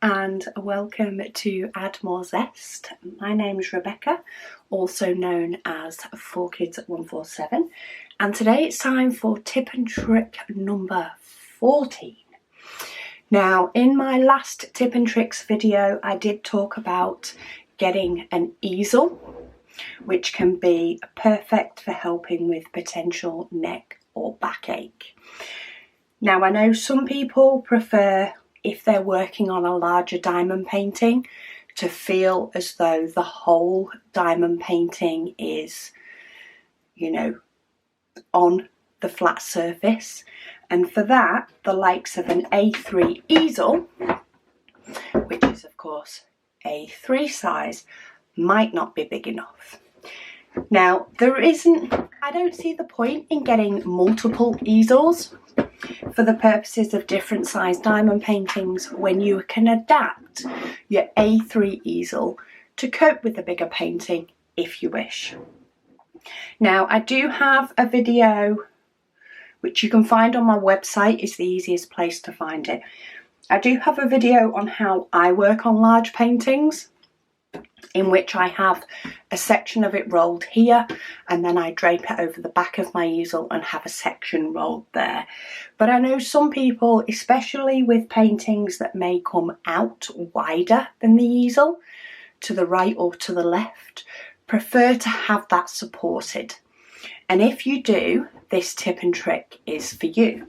and welcome to Add More Zest. My name's Rebecca, also known as 4Kids147, and today it's time for tip and trick number 14. Now, in my last tip and tricks video, I did talk about getting an easel, which can be perfect for helping with potential neck or backache. Now, I know some people prefer, if they're working on a larger diamond painting, to feel as though the whole diamond painting is, on the flat surface. And for that, the likes of an A3 easel, which is of course A3 size, might not be big enough. Now, I don't see the point in getting multiple easels for the purposes of different size diamond paintings when you can adapt your A3 easel to cope with the bigger painting if you wish. Now, I do have a video which you can find on my website, is the easiest place to find it. I do have a video on how I work on large paintings, in which I have a section of it rolled here and then I drape it over the back of my easel and have a section rolled there. But I know some people, especially with paintings that may come out wider than the easel, to the right or to the left, prefer to have that supported. And if you do, this tip and trick is for you.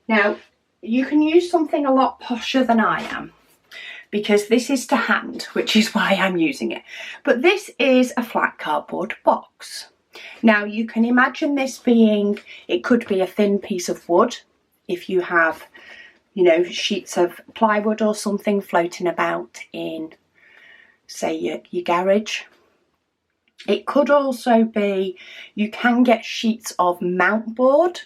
Now, you can use something a lot posher than I am, because this is to hand, which is why I'm using it. But this is a flat cardboard box. Now, you can imagine this being, it could be a thin piece of wood, if you have, sheets of plywood or something floating about in, say, your garage. It could also be, you can get sheets of mount board.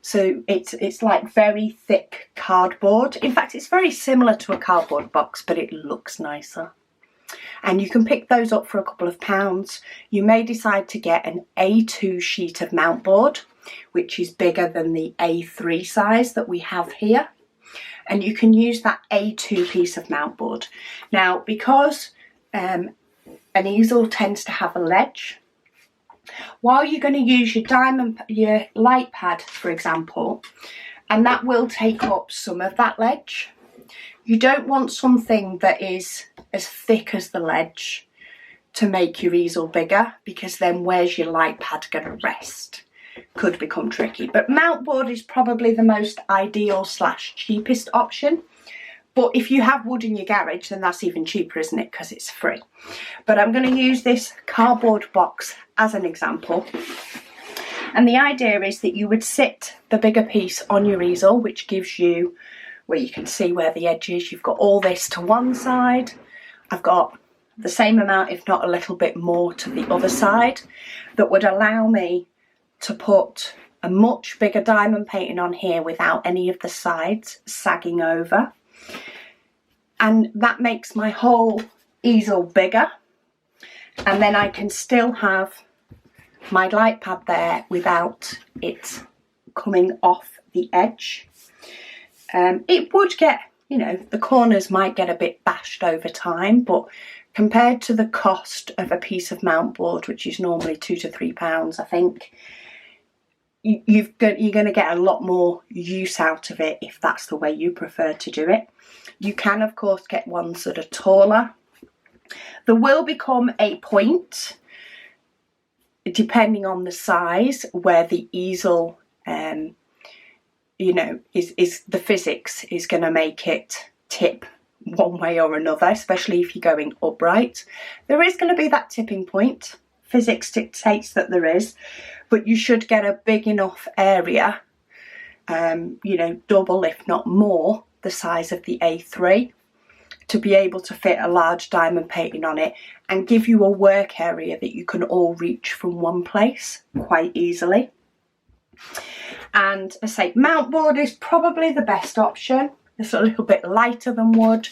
So it's like very thick cardboard. In fact, it's very similar to a cardboard box, but it looks nicer. And you can pick those up for a couple of pounds. You may decide to get an A2 sheet of mount board, which is bigger than the A3 size that we have here. And you can use that A2 piece of mount board. Now, because an easel tends to have a ledge, while you're going to use your light pad, for example, and that will take up some of that ledge, you don't want something that is as thick as the ledge to make your easel bigger, because then where's your light pad going to rest? Could become tricky. But mount board is probably the most ideal / cheapest option. But if you have wood in your garage, then that's even cheaper, isn't it? Because it's free. But I'm going to use this cardboard box as an example. And the idea is that you would sit the bigger piece on your easel, which gives you, where you can see where the edge is. You've got all this to one side. I've got the same amount, if not a little bit more, to the other side. That would allow me to put a much bigger diamond painting on here without any of the sides sagging over. And that makes my whole easel bigger, and then I can still have my light pad there without it coming off the edge. It would get, the corners might get a bit bashed over time, but compared to the cost of a piece of mount board, which is normally £2 to £3, I think, you're going to get a lot more use out of it if that's the way you prefer to do it. You can, of course, get ones that are taller. There will become a point, depending on the size, where the easel, is the physics is going to make it tip one way or another, especially if you're going upright. There is going to be that tipping point. Physics dictates that there is, but you should get a big enough area, double if not more the size of the A3, to be able to fit a large diamond painting on it and give you a work area that you can all reach from one place quite easily. And I say mount board is probably the best option. It's a little bit lighter than wood.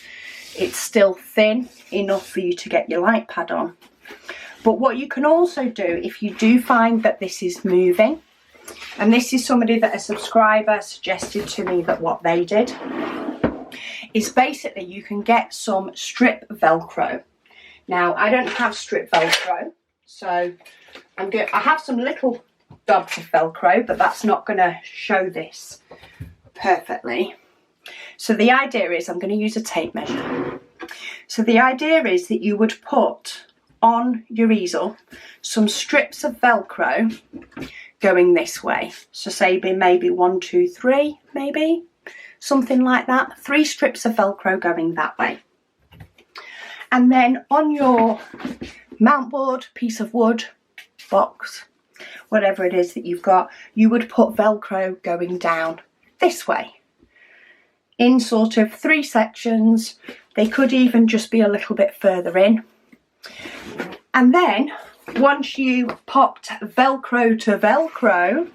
It's still thin enough for you to get your light pad on. But what you can also do, if you do find that this is moving, and this is somebody that a subscriber suggested to me that what they did, is basically you can get some strip Velcro. Now, I don't have strip Velcro, so I have some little dobs of Velcro, but that's not going to show this perfectly. So the idea is I'm going to use a tape measure. So the idea is that you would put on your easel some strips of Velcro going this way. So say maybe 1, 2, 3, maybe something like that. 3 strips of Velcro going that way. And then on your mount board, piece of wood, box, whatever it is that you've got, you would put Velcro going down this way in sort of 3 sections. They could even just be a little bit further in. And then once you popped Velcro to Velcro,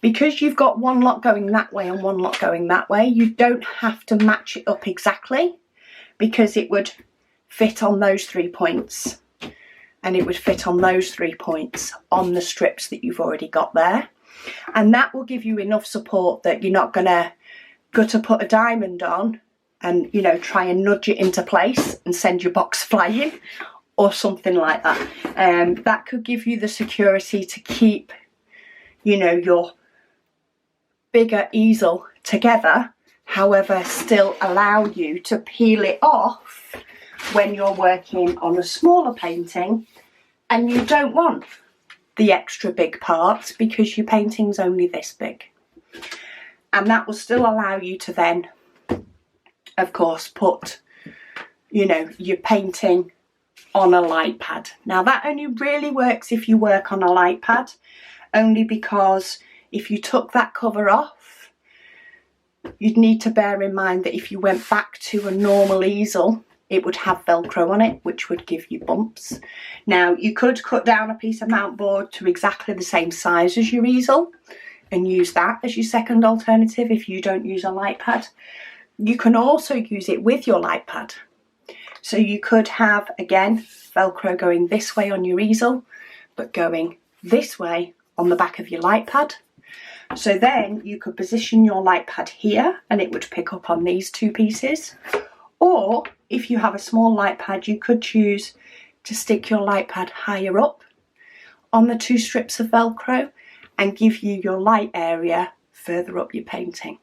because you've got one lot going that way and one lot going that way, you don't have to match it up exactly, because it would fit on those 3 points and it would fit on those 3 points on the strips that you've already got there. And that will give you enough support that you're not going to go to put a diamond on and, you know, try and nudge it into place and send your box flying or something like that. That could give you the security to keep, you know, your bigger easel together, however still allow you to peel it off when you're working on a smaller painting and you don't want the extra big parts because your painting's only this big. And that will still allow you to then, of course, put, you know, your painting on a light pad. Now that only really works if you work on a light pad, only because if you took that cover off, you'd need to bear in mind that if you went back to a normal easel, it would have Velcro on it, which would give you bumps. Now, you could cut down a piece of mount board to exactly the same size as your easel and use that as your second alternative if you don't use a light pad. You can also use it with your light pad. So you could have, again, Velcro going this way on your easel, but going this way on the back of your light pad. So then you could position your light pad here and it would pick up on these 2 pieces. Or if you have a small light pad, you could choose to stick your light pad higher up on the 2 strips of Velcro and give you your light area further up your painting.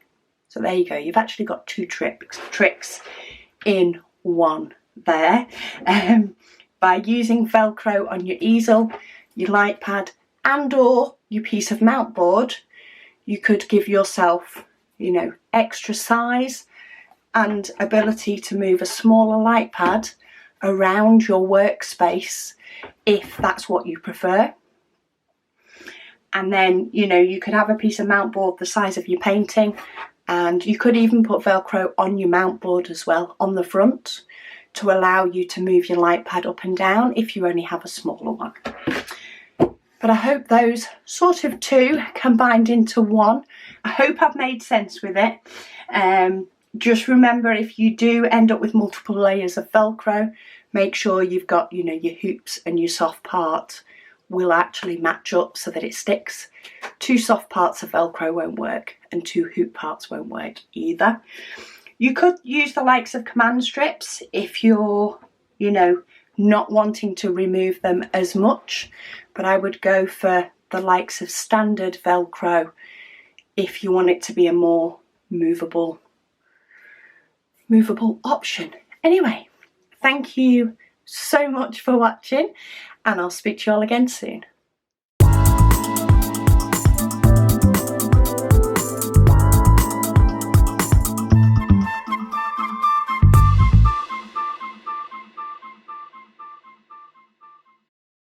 So there you go, you've actually got 2 tricks in one there. By using Velcro on your easel, your light pad and or your piece of mount board, you could give yourself, you know, extra size and ability to move a smaller light pad around your workspace if that's what you prefer. And then, you know, you could have a piece of mount board the size of your painting, and you could even put Velcro on your mount board as well on the front to allow you to move your light pad up and down if you only have a smaller one. But I hope those sort of 2 combined into one. I hope I've made sense with it. Just remember, if you do end up with multiple layers of Velcro, make sure you've got, you know, your hoops and your soft part will actually match up so that it sticks. 2 soft parts of Velcro won't work and 2 hoop parts won't work either. You could use the likes of command strips if you're, you know, not wanting to remove them as much, but I would go for the likes of standard Velcro if you want it to be a more movable option. Anyway, thank you so much for watching, and I'll speak to you all again soon.